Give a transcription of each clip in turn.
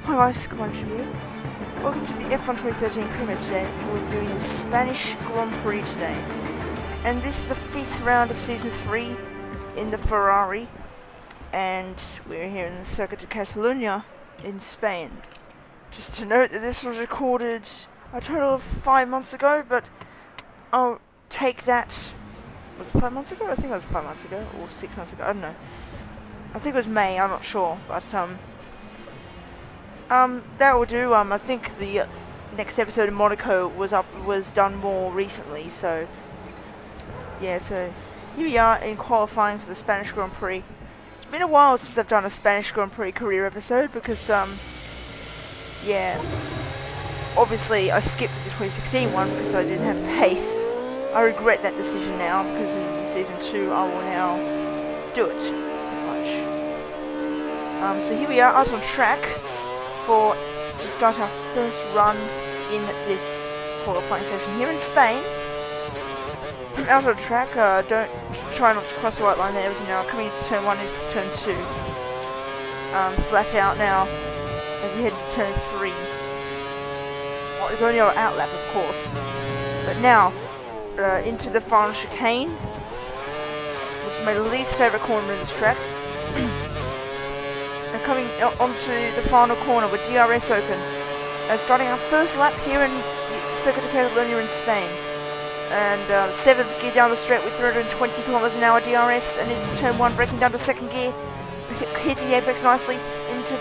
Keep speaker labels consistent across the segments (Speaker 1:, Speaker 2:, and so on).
Speaker 1: Hi guys, CombinedYoutuber here. Welcome to the F1 2013 career mode today. We're doing the Spanish Grand Prix today. And this is the 5th round of Season 3 in the Ferrari. And we're here in the Circuit de Catalunya in Spain. Just to note that this was recorded a total of 5 months ago, but I'll take that... Was it 5 months ago? I think it was 5 months ago, or 6 months ago, I don't know. I think it was May, I'm not sure, but that will do. I think the next episode in Monaco was done more recently, so yeah, so here we are in qualifying for the Spanish Grand Prix. It's been a while since I've done a Spanish Grand Prix career episode because yeah, obviously I skipped the 2016 one because I didn't have pace. I regret that decision now because in season 2 I will now do it pretty much. So here we are out on track to start our first run in this qualifying session here in Spain. Out on track, try not to cross the white line there as you know, coming into turn 1 into turn 2. Flat out now as we head into turn 3. Well, it's only our out lap of course. But now, into the final chicane, which is my least favourite corner in this track. Coming onto the final corner with DRS open. Starting our first lap here in Circuit de Catalunya in Spain. And 7th gear down the straight with 320 kilometers an hour DRS, and into turn 1, breaking down to 2nd gear, hitting the apex nicely, into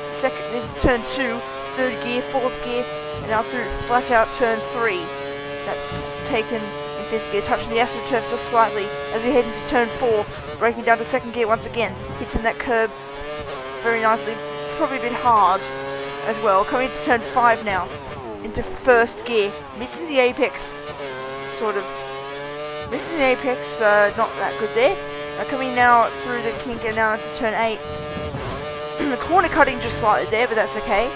Speaker 1: turn 2, 3rd gear, 4th gear, and now through flat out turn 3. That's taken in 5th gear, touching the AstroTurf just slightly as we head into turn 4, breaking down to 2nd gear once again, hitting that curb very nicely, probably a bit hard as well. Coming into turn 5 now, into 1st gear, missing the apex, not that good there. Coming now through the kink and now into turn 8. The corner cutting just slightly there, but that's okay.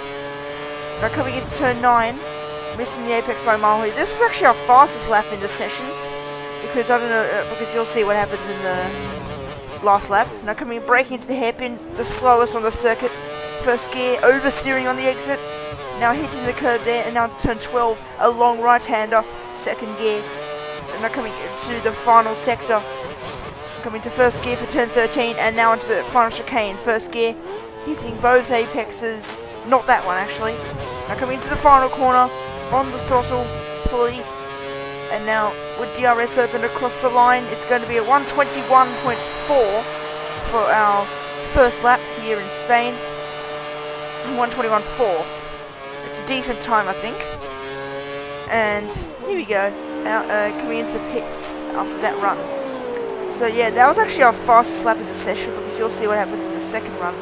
Speaker 1: Now coming into turn 9, missing the apex by a mile here. This is actually our fastest lap in this session, because I don't know, because you'll see what happens in the last lap. Now braking into the hairpin, the slowest on the circuit. 1st gear, oversteering on the exit. Now hitting the curb there, and now to turn 12, a long right-hander, 2nd gear. And now coming into the final sector. Coming to 1st gear for turn 13, and now into the final chicane. 1st gear, hitting both apexes, not that one actually. Now coming into the final corner, on the throttle, fully. And now, with DRS open across the line, it's going to be a 121.4 for our first lap here in Spain. 121.4. It's a decent time, I think. And here we go, coming into pits after that run. So yeah, that was actually our fastest lap in the session, because you'll see what happens in the second run.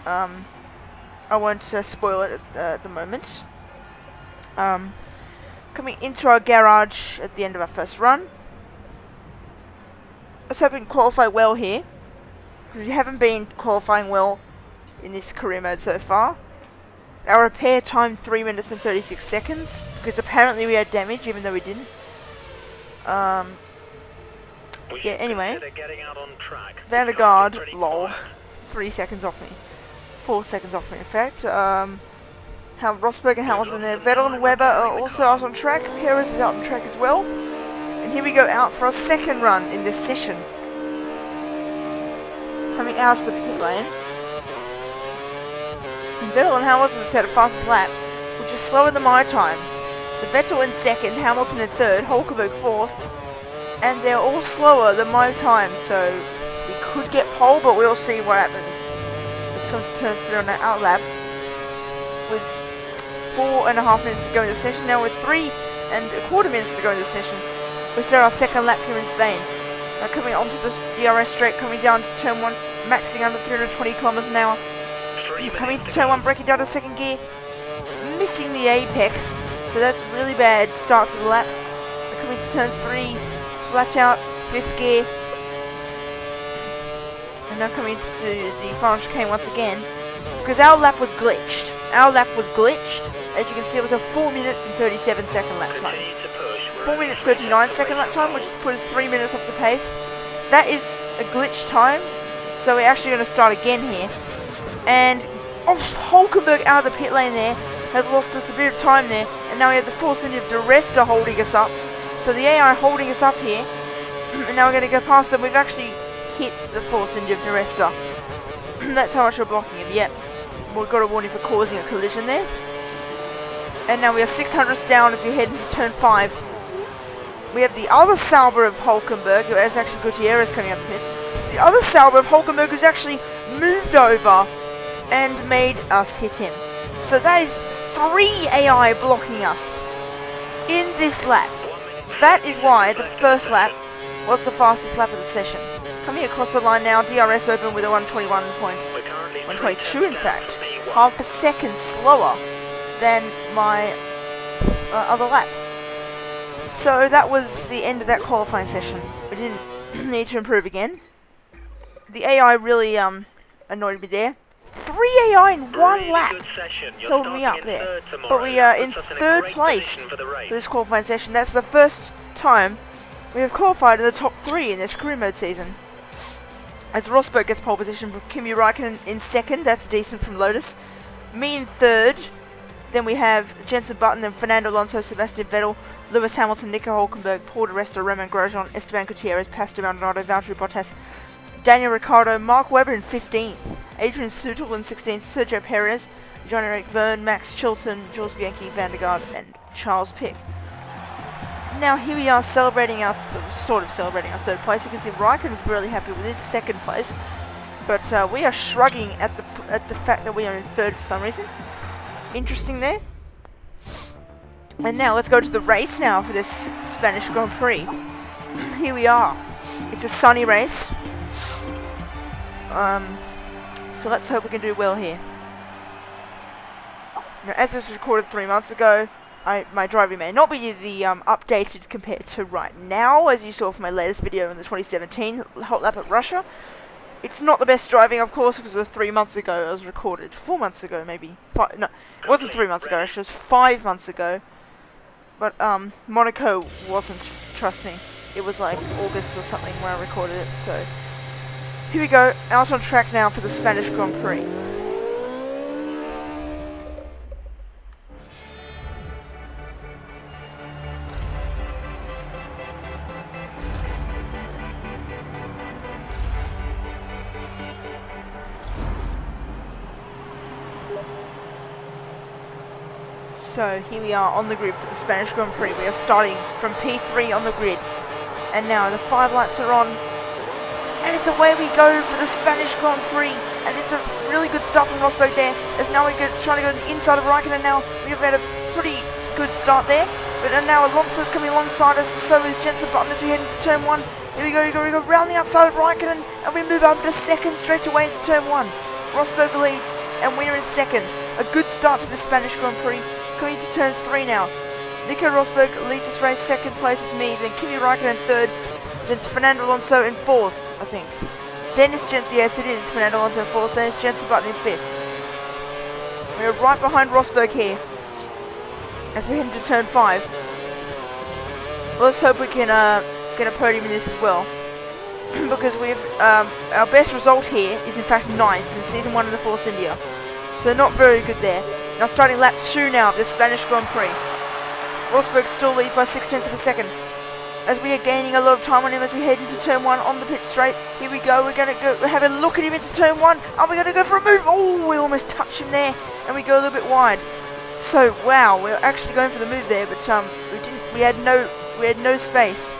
Speaker 1: I won't spoil it at the moment. Coming into our garage at the end of our first run. Let's hope we can qualify well here, because we haven't been qualifying well in this career mode so far. Our repair time 3 minutes and 36 seconds, because apparently we had damage even though we didn't. Yeah, anyway. Vandergaard, lol. 3 seconds off me. 4 seconds off me in fact. Rosberg and Hamilton there. Vettel and Webber are also out on track. Perez is out on track as well. And here we go out for our second run in this session. Coming out of the pit lane. And Vettel and Hamilton have set a fastest lap, which is slower than my time. So Vettel in 2nd, Hamilton in 3rd, Hulkenberg 4th. And they're all slower than my time, so we could get pole, but we'll see what happens. Let's come to turn 3 on our out lap. With 4.5 minutes to go in the session. Now with 3.25 minutes to go in the session, we start our second lap here in Spain. Now coming onto this DRS straight, coming down to turn 1, maxing under 320 kilometers an hour. Coming to turn 1, breaking down to 2nd gear, missing the apex, so that's really bad start to the lap. Now coming to turn 3, flat out, 5th gear. And now coming to the final chicane once again, because our lap was glitched. As you can see, it was a 4 minutes and 37 second lap time. 4 minute 39 second lap time, which has put us 3 minutes off the pace. That is a glitch time, so we're actually going to start again here. And Hulkenberg out of the pit lane there. Has lost us a bit of time there. And now we have the Force India of Duresta holding us up. So the AI holding us up here. And now we're going to go past them. We've actually hit the Force India of Duresta. That's how much we're blocking him. Yep. We've got a warning for causing a collision there. And now we are 600ths down as we head into turn 5. We have the other Sauber of Hulkenberg, who is actually Gutierrez coming up the pits. The other Sauber of Hulkenberg who's actually moved over and made us hit him. So that is 3 AI blocking us in this lap. That is why the first lap was the fastest lap of the session. Coming across the line now, DRS open with a 121.122 in fact. Half a second slower than my other lap. So that was the end of that qualifying session. We didn't need to improve again. The AI really annoyed me there. 3 AI in 1 lap held me up there. But we are in 3rd place for this qualifying session. That's the first time we have qualified in the top 3 in this career mode season. As Rosberg gets pole position from Kimi Räikkönen in 2nd, that's decent from Lotus. Me in 3rd. Then we have Jenson Button, then Fernando Alonso, Sebastian Vettel, Lewis Hamilton, Nico Hulkenberg, Paul di Resta, Romain Grosjean, Esteban Gutierrez, Pastor Maldonado, Valtteri Bottas, Daniel Ricciardo, Mark Webber in 15th, Adrian Sutil in 16th, Sergio Perez, Jean-Eric Verne, Max Chilton, Jules Bianchi, Van der Garde, and Charles Pic. Now here we are celebrating our, sort of celebrating our 3rd place. You can see Raikkonen is really happy with his 2nd place, but we are shrugging at the fact that we are in 3rd for some reason. Interesting there. And now let's go to the race now for this Spanish Grand Prix. Here we are. It's a sunny race. So let's hope we can do well here. Now, as this was recorded 3 months ago, my driving may not be the updated compared to right now, as you saw from my latest video in the 2017 hot lap at Russia. It's not the best driving, of course, because it was 3 months ago. It was recorded 4 months ago, maybe. No, it wasn't 3 months ago. It was 5 months ago. But Monaco wasn't. Trust me. It was like August or something when I recorded it. So here we go. Out on track now for the Spanish Grand Prix. So here we are on the grid for the Spanish Grand Prix. We are starting from P3 on the grid. And now the 5 lights are on. And it's away we go for the Spanish Grand Prix. And it's a really good start from Rosberg there. As now we're trying to go to the inside of Raikkonen now. We've had a pretty good start there. But now Alonso's coming alongside us. So is Jenson Button as we head into turn 1. Here we go, round the outside of Raikkonen. And we move up to 2nd straight away into turn 1. Rosberg leads. And we're in 2nd. A good start to the Spanish Grand Prix. Coming to turn 3 now. Nico Rosberg leads this race. 2nd place is me. Then Kimi Räikkönen 3rd. Then it's Fernando Alonso in 4th, I think. Then it's yes it is Fernando Alonso in 4th. Then it's Jenson Button in 5th. We're right behind Rosberg here as we head into turn 5. Well, let's hope we can get a podium in this as well. Because we've our best result here is in fact 9th in season 1 of the Force India. So not very good there. Now starting lap 2 now of this Spanish Grand Prix. Rosberg still leads by 0.6 of a second. As we are gaining a lot of time on him as we head into turn 1 on the pit straight. Here we go, we're going to go have a look at him into turn 1. And we're going to go for a move. Oh, we almost touched him there. And we go a little bit wide. So, wow, we're actually going for the move there. But we had no space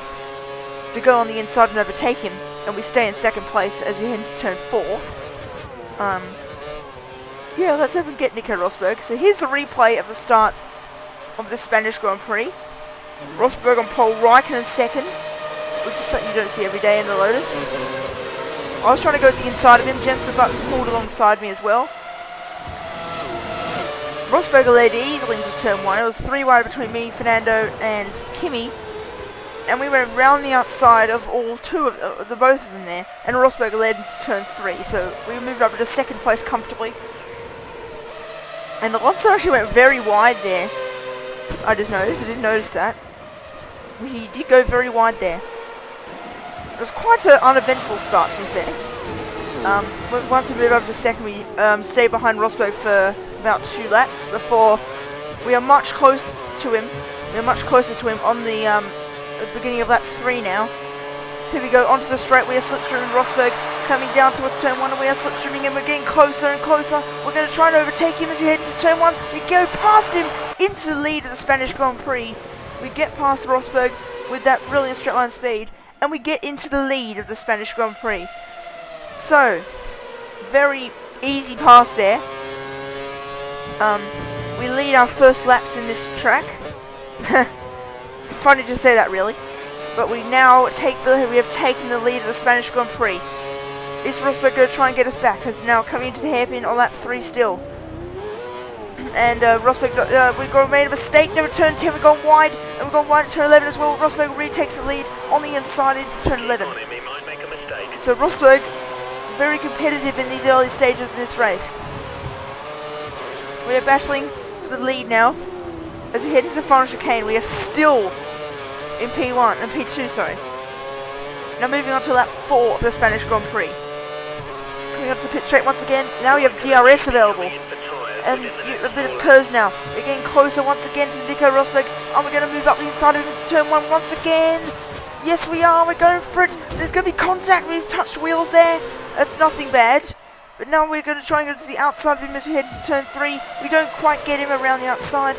Speaker 1: to go on the inside and overtake him. And we stay in 2nd place as we head into turn 4. Yeah, let's hope we can get Nico Rosberg. So here's the replay of the start of the Spanish Grand Prix. Rosberg on pole, Raikkonen 2nd, which is something you don't see every day in the Lotus. I was trying to go to the inside of him. Jenson Button pulled alongside me as well. Rosberg led easily into turn 1. It was 3 wide between me, Fernando, and Kimi. And we went round the outside of both of them there. And Rosberg led into turn 3. So we moved up to 2nd place comfortably. And Alonso actually went very wide there. I just noticed. I didn't notice that. He did go very wide there. It was quite an uneventful start, to be fair. Once we move over to second, we stay behind Rosberg for about 2 laps before we are much closer to him. We are much closer to him on the beginning of lap 3 now. Here we go, onto the straight. We are slipstreaming Rosberg, coming down towards turn 1, and we are slipstreaming him. We're getting closer and closer. We're going to try and overtake him as we head into turn 1. We go past him into the lead of the Spanish Grand Prix. We get past Rosberg with that brilliant straight line speed, and we get into the lead of the Spanish Grand Prix. So, very easy pass there. We lead our first laps in this track. Funny to say that, really. But we now have taken the lead of the Spanish Grand Prix. Is Rosberg going to try and get us back? Because now coming into the hairpin on lap 3 still. And Rosberg, we've made a mistake there at turn 10. We've gone wide, and we've gone wide at turn 11 as well. Rosberg retakes the lead on the inside into turn 11. So Rosberg, very competitive in these early stages of this race. We are battling for the lead now. As we head into the final chicane, we are still in P1 and P2, sorry. Now moving on to lap 4 of the Spanish Grand Prix. Coming up to the pit straight once again. Now we have DRS available. And a bit of curves now. We're getting closer once again to Nico Rosberg. And we're going to move up the inside of him into turn 1 once again. Yes, we are. We're going for it. There's going to be contact. We've touched wheels there. That's nothing bad. But now we're going to try and go to the outside of him as we head into turn 3. We don't quite get him around the outside.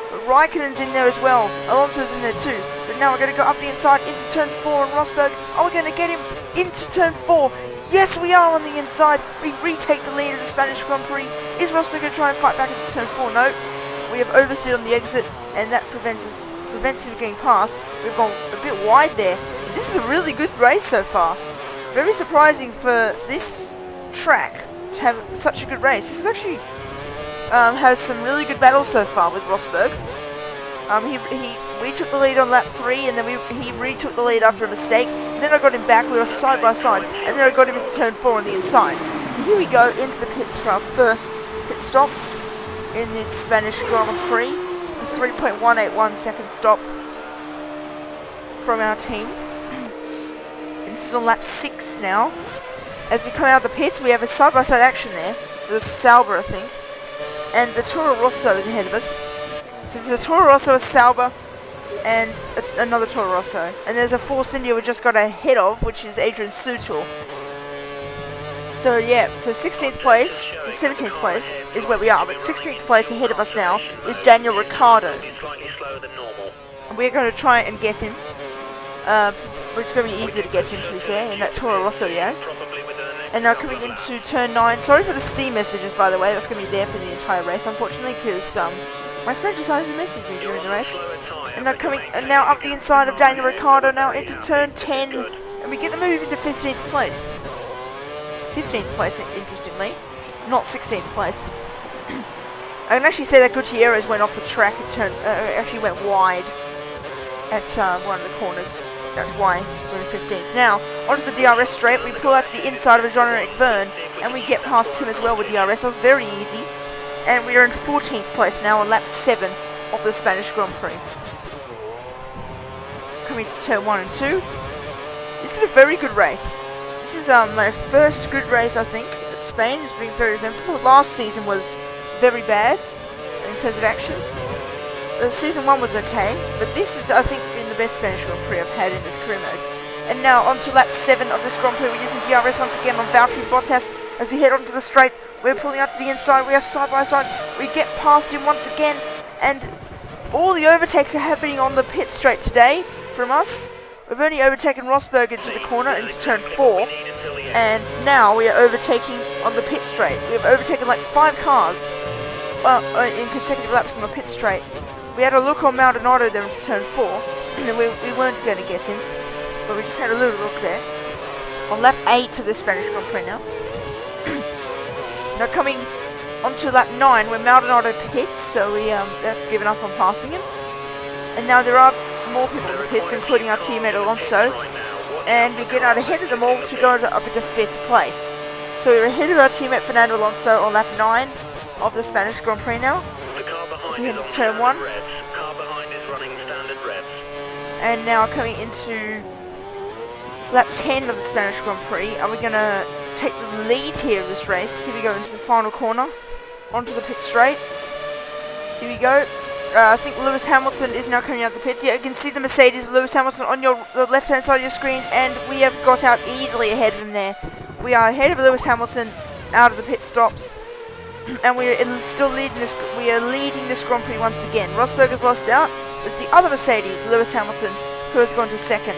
Speaker 1: But Raikkonen's in there as well. Alonso's in there too. But now we're going to go up the inside into turn 4 on Rosberg. Are we going to get him into turn 4? Yes, we are on the inside. We retake the lead of the Spanish Grand Prix. Is Rosberg going to try and fight back into turn 4? No. We have oversteered on the exit, and that prevents him getting past. We've gone a bit wide there. This is a really good race so far. Very surprising for this track to have such a good race. This is actually has some really good battles so far with Rosberg. We took the lead on lap 3, and then he retook the lead after a mistake. And then I got him back. We were side by side, and then I got him into turn 4 on the inside. So here we go into the pits for our first pit stop in this Spanish Grand Prix. A 3.181 second stop from our team. And this is on lap 6 now. As we come out of the pits, we have a side-by-side action there with a Sauber, I think. And the Toro Rosso is ahead of us. So there's a Toro Rosso, a Sauber, and another Toro Rosso. And there's a Force India we just got ahead of, which is Adrian Sutil. So yeah, so 16th place, the 17th place is where we are, but 16th place ahead of us now is Daniel Ricciardo. We're going to try and get him. It's going to be easier to get him, to be fair, in that Toro Rosso he has. And now coming into turn 9, sorry for the Steam messages, by the way, that's going to be there for the entire race, unfortunately, because my friend decided to message me during the race. And now up the inside of Daniel Ricciardo, now into turn 10, and we get the move into 15th place. 15th place, interestingly, not 16th place. I can actually say that Gutierrez went off the track and actually went wide at one of the corners. That's why we're in 15th. Now, onto the DRS straight, we pull out to the inside of Jean-Eric Verne, and we get past him as well with DRS. That was very easy. And we are in 14th place now on lap 7 of the Spanish Grand Prix. Coming to turn 1 and 2. This is a very good race. This is my first good race, I think, at Spain. It's been very eventful. Last season was very bad in terms of action. Season 1 was okay, but this is, I think, been the best Spanish Grand Prix I've had in this career mode. And now on to lap 7 of this Grand Prix. We're using DRS once again on Valtteri Bottas as we head onto the straight. We're pulling out to the inside. We are side by side. We get past him once again, and all the overtakes are happening on the pit straight today from us. We've only overtaken Rosberg into the corner into turn 4, and now we are overtaking on the pit straight. We have overtaken like 5 cars in consecutive laps on the pit straight. We had a look on Maldonado there into turn 4, and we weren't going to get him, but we just had a little look there. On lap 8 of the Spanish Grand Prix now. Now coming onto lap 9 where Maldonado pits, so we that's given up on passing him. And now there are more people in the pits, including our teammate Alonso, and we get out ahead of them all to go up into 5th place. So we're ahead of our teammate Fernando Alonso on lap 9 of the Spanish Grand Prix now. We head into turn 1. And now coming into lap 10 of the Spanish Grand Prix, are we going to take the lead here of this race. Here we go into the final corner, onto the pit straight. Here we go. I think Lewis Hamilton is now coming out the pits. Yeah, you can see the Mercedes of Lewis Hamilton on the left-hand side of your screen, and we have got out easily ahead of him there. We are ahead of Lewis Hamilton out of the pit stops, and we are still leading this. We are leading this Grand Prix once again. Rosberg has lost out, but it's the other Mercedes, Lewis Hamilton, who has gone to second.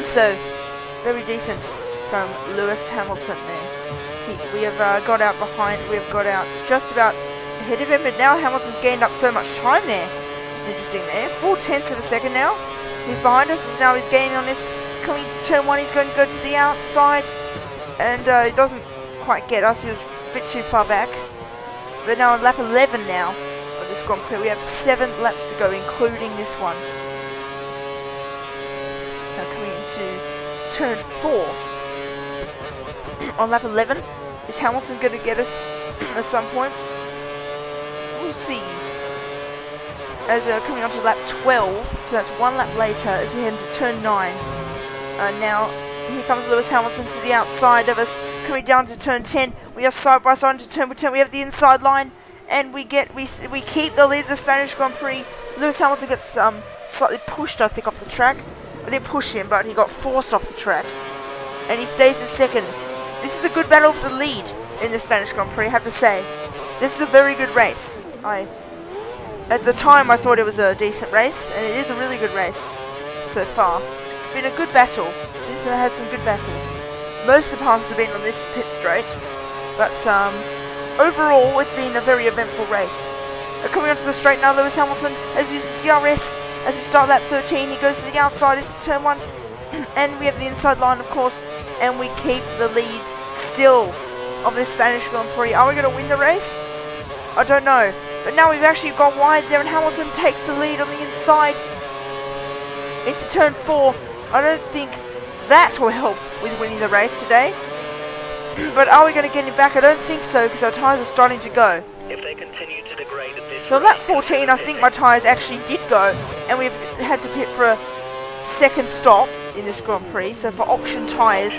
Speaker 1: So, very decent from Lewis Hamilton there. We have got out behind. We have got out just about ahead of him, but now Hamilton's gained up so much time there. It's interesting there. 4/10 of a second now. He's behind us, as now he's gaining on this. Coming to turn 1, he's going to go to the outside, and he doesn't quite get us. He was a bit too far back. But now on lap 11 now of this Grand Prix, we have 7 laps to go, including this one. Now coming into turn 4 on lap 11. Is Hamilton going to get us at some point? We'll see. As coming on to lap 12, so that's 1 lap later as we head into turn 9. Now here comes Lewis Hamilton to the outside of us. Coming down to turn 10, we are side by side into turn 10. We have the inside line, and we keep the lead of the Spanish Grand Prix. Lewis Hamilton gets slightly pushed, I think, off the track. I didn't push him, but he got forced off the track, and he stays in second. This is a good battle for the lead in the Spanish Grand Prix, I have to say. This is a very good race. At the time, I thought it was a decent race, and it is a really good race so far. It's been a good battle. It's had some good battles. Most of the passes have been on this pit straight, but overall, it's been a very eventful race. Coming onto the straight now, Lewis Hamilton has used DRS as he starts lap 13. He goes to the outside into turn 1, and we have the inside line, of course, and we keep the lead still of this Spanish Grand Prix. Are we going to win the race? I don't know. But now we've actually gone wide there, and Hamilton takes the lead on the inside into turn 4. I don't think that will help with winning the race today. But are we going to get him back? I don't think so, because our tyres are starting to go.
Speaker 2: If they continue to degrade at this
Speaker 1: so on lap 14, I think my tyres actually did go, and we've had to pit for a second stop in this Grand Prix. So for option tyres,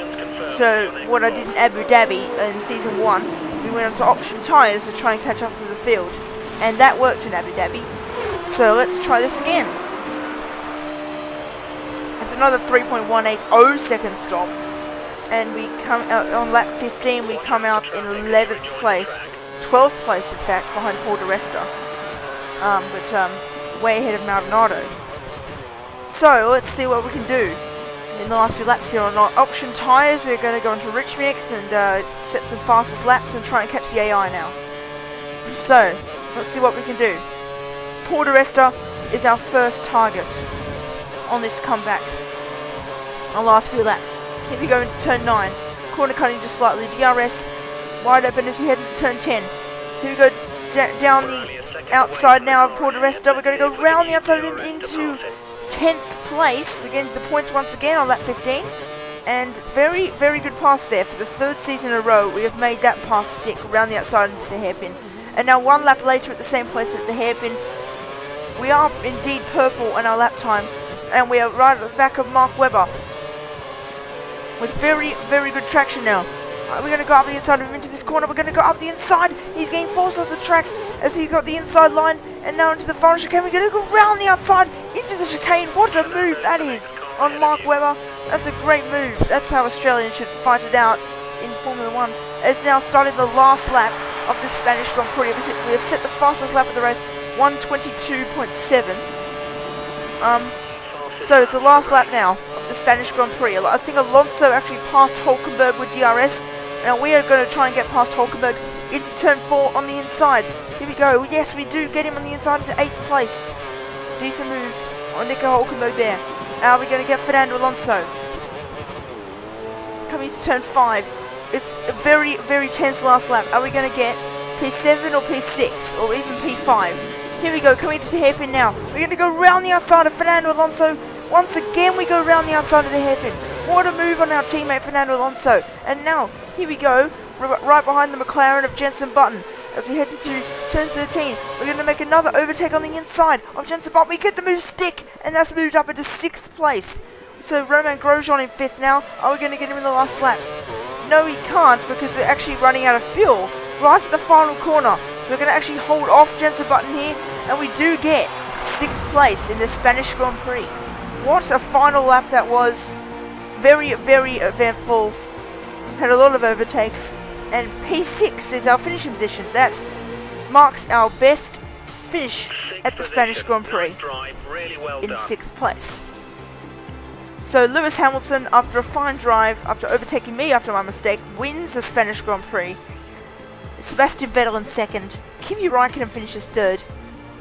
Speaker 1: so what I did in Abu Dhabi in season 1, we went on to option tyres to try and catch up to the field, and that worked in Abu Dhabi. So let's try this again. It's another 3.180 second stop, and we come out on lap 15. We come out in 11th place, 12th place in fact, behind Paul di Resta, but way ahead of Maldonado. So let's see what we can do in the last few laps here on our option tyres. We're going to go into Rich Mix and set some fastest laps and try and catch the AI now. So let's see what we can do. Paul di Resta is our first target on this comeback. Our last few laps. Here we go into turn 9. Corner cutting just slightly. DRS wide open as we head into turn 10. Here we go down the outside now of Paul di Resta. We're going to go round the outside of him into 10th place. We're getting to the points once again on lap 15. And very, very good pass there. For the 3rd season in a row, we have made that pass stick around the outside into the hairpin. And now 1 lap later at the same place at the hairpin, we are indeed purple in our lap time. And we are right at the back of Mark Webber. With very, very good traction now. We're going to go up the inside of him into this corner. We're going to go up the inside. He's getting forced off the track as he's got the inside line. And now into the final chicane. We're going to go round the outside into the chicane. What a move that is on Mark Webber. That's a great move. That's how Australians should fight it out in Formula 1. It's now starting the last lap of the Spanish Grand Prix. We have set the fastest lap of the race, 1:22.7. So it's the last lap now of the Spanish Grand Prix. I think Alonso actually passed Hulkenberg with DRS. Now we are going to try and get past Hulkenberg into turn 4 on the inside. Here we go. Yes, we do get him on the inside into 8th place. Decent move on Nico Hulkenberg there. Now we're going to get Fernando Alonso. Coming to turn 5. It's a very, very tense last lap. Are we going to get P7 or P6 or even P5? Here we go, coming to the hairpin now. We're going to go round the outside of Fernando Alonso. Once again, we go round the outside of the hairpin. What a move on our teammate Fernando Alonso. And now, here we go, right behind the McLaren of Jenson Button. As we head into turn 13, we're going to make another overtake on the inside of Jenson Button. We get the move stick, and that's moved up into 6th place. So Romain Grosjean in 5th now. Are we going to get him in the last laps? no, he can't because they're actually running out of fuel right at the final corner. So we're going to actually hold off Jensen Button here, and we do get 6th place in the Spanish Grand Prix. What a final lap that was. Very, very eventful. Had a lot of overtakes. And P6 is our finishing position. That marks our best finish at the Spanish Grand Prix in 6th place. So Lewis Hamilton, after a fine drive, after overtaking me after my mistake, wins the Spanish Grand Prix. Sebastian Vettel in 2nd. Kimi Raikkonen finishes 3rd.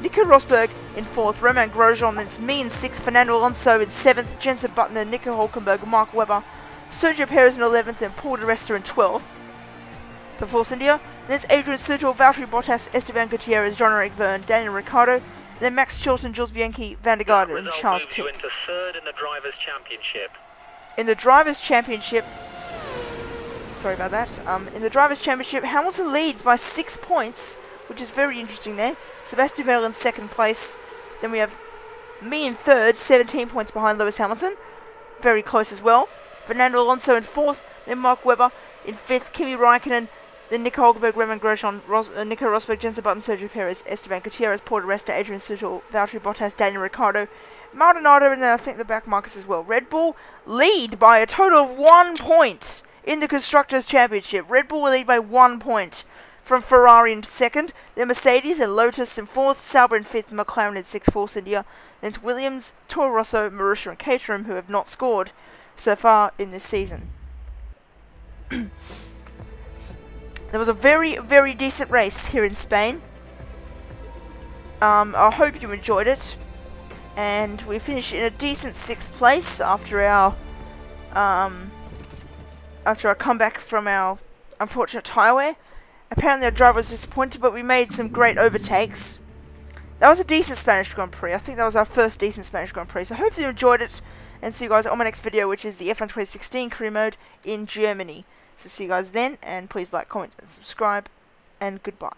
Speaker 1: Nico Rosberg in 4th. Romain Grosjean, then it's me in 6th. Fernando Alonso in 7th. Jensen Button and Nico Hulkenberg, Mark Webber. Sergio Perez in 11th and Paul di Resta in 12th. For Force India. Then it's Adrian Sutil, Valtteri Bottas, Esteban Gutierrez, Jean-Eric Verne, Daniel Ricciardo. Then Max Chilton, Jules Bianchi, Van der Garde and Charles Pic.
Speaker 2: Into 3rd in the Drivers' Championship.
Speaker 1: In the Drivers' Championship, sorry about that. In the Drivers' Championship, Hamilton leads by 6 points, which is very interesting there. Sebastian Vettel in 2nd place. Then we have me in 3rd, 17 points behind Lewis Hamilton. Very close as well. Fernando Alonso in 4th. Then Mark Webber in 5th. Kimi Raikkonen. Then Nico Hulkenberg, Romain Grosjean, Nico Rosberg, Jensen Button, Sergio Perez, Esteban Gutierrez, Paul di Resta, Adrian Sutil, Valtteri Bottas, Daniel Ricciardo, Maldonado, and then I think the back markers as well. Red Bull lead by a total of 1 point in the Constructors' Championship. Red Bull will lead by 1 point from Ferrari in 2nd. Then Mercedes and Lotus in 4th, Sauber in 5th, McLaren in 6th, Force India. Then it's Williams, Toro Rosso, Marussia and Caterham who have not scored so far in this season. There was a very, very decent race here in Spain. I hope you enjoyed it. And we finished in a decent 6th place after our comeback from our unfortunate tyre wear. Apparently our driver was disappointed, but we made some great overtakes. That was a decent Spanish Grand Prix. I think that was our first decent Spanish Grand Prix. So hopefully you enjoyed it. And see you guys on my next video, which is the F1 2016 career mode in Germany. So see you guys then, and please like, comment, and subscribe, and goodbye.